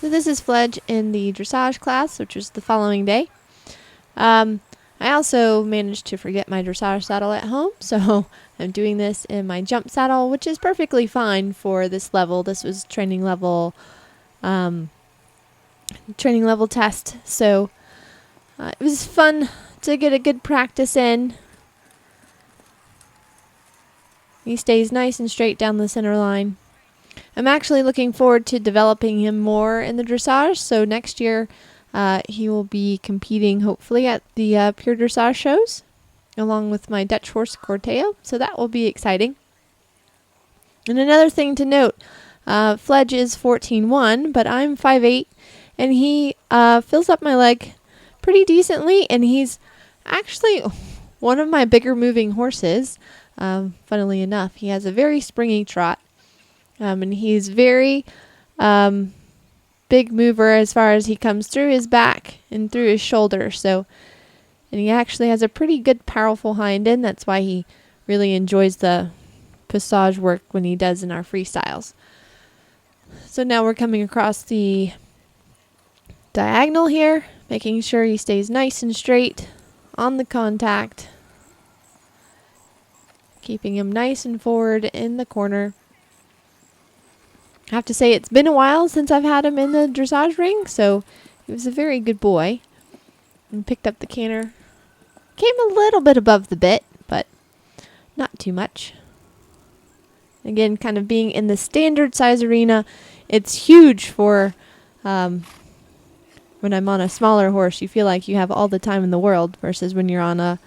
So this is Fledge in the dressage class, which was the following day. I also managed to forget my dressage saddle at home, so I'm doing this in my jump saddle, which is perfectly fine for this level. This was training level test, so it was fun to get a good practice in. He stays nice and straight down the center line. I'm actually looking forward to developing him more in the dressage, so next year he will be competing hopefully at the pure dressage shows along with my Dutch horse Corteo, so that will be exciting. And another thing to note, Fledge is 14'1", but I'm 5'8", and he fills up my leg pretty decently, and he's actually one of my bigger moving horses. Funnily enough, he has a very springy trot, and he's very big mover as far as he comes through his back and through his shoulder. So, and he actually has a pretty good, powerful hind end. That's why he really enjoys the passage work when he does in our freestyles. So now we're coming across the diagonal here, making sure he stays nice and straight on the contact, keeping him nice and forward in the corner. I have to say it's been a while since I've had him in the dressage ring, so he was a very good boy. And picked up the canter. Came a little bit above the bit, but not too much. Again, kind of being in the standard size arena, it's huge for when I'm on a smaller horse. You feel like you have all the time in the world versus when you're on a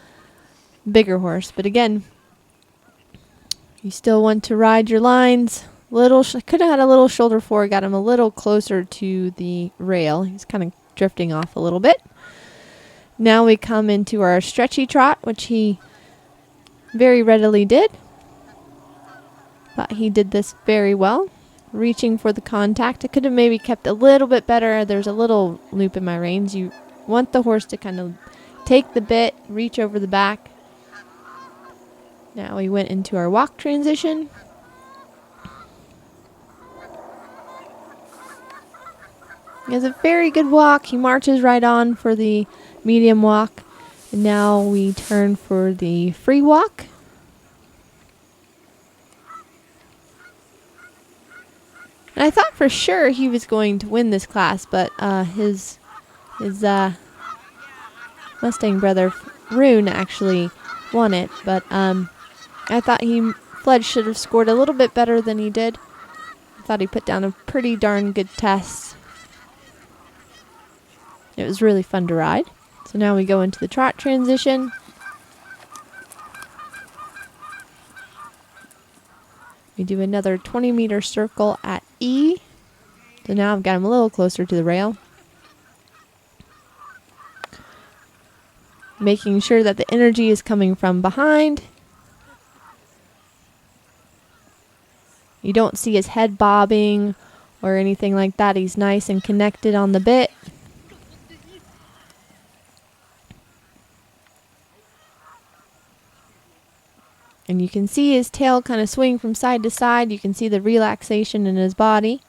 bigger horse. But again, you still want to ride your lines. Could have had a little shoulder forward, got him a little closer to the rail. He's kind of drifting off a little bit. Now we come into our stretchy trot, which he very readily did. But he did this very well, reaching for the contact. I could have maybe kept a little bit better. There's a little loop in my reins. You want the horse to kind of take the bit, reach over the back. Now we went into our walk transition. He has a very good walk. He marches right on for the medium walk. And now we turn for the free walk. And I thought for sure he was going to win this class, but his Mustang brother Rune actually won it. But I thought Fledge should have scored a little bit better than he did. I thought he put down a pretty darn good test. It was really fun to ride. So now we go into the trot transition. We do another 20-meter circle at E. So now I've got him a little closer to the rail. Making sure that the energy is coming from behind. You don't see his head bobbing or anything like that. He's nice and connected on the bit. And you can see his tail kind of swing from side to side. You can see the relaxation in his body,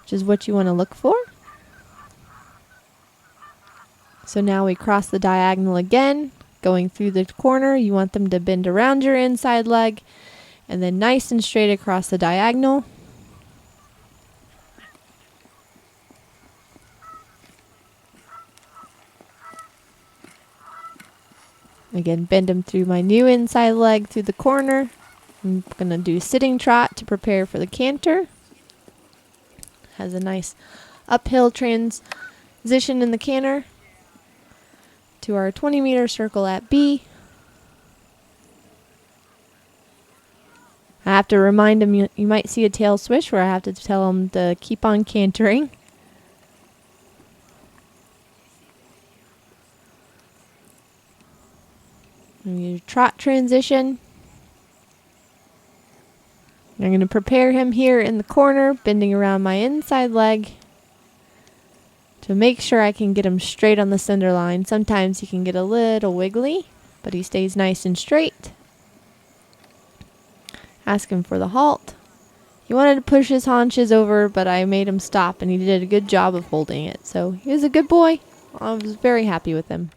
which is what you want to look for. So now we cross the diagonal again, going through the corner. You want them to bend around your inside leg, and then nice and straight across the diagonal. Again, bend him through my new inside leg through the corner. I'm going to do sitting trot to prepare for the canter. Has a nice uphill transition in the canter to our 20-meter circle at B. I have to remind him you might see a tail swish where I have to tell him to keep on cantering. Your trot transition. I'm going to prepare him here in the corner, bending around my inside leg to make sure I can get him straight on the center line. Sometimes he can get a little wiggly, but he stays nice and straight. Ask him for the halt. He wanted to push his haunches over, but I made him stop, and he did a good job of holding it. So he was a good boy. I was very happy with him.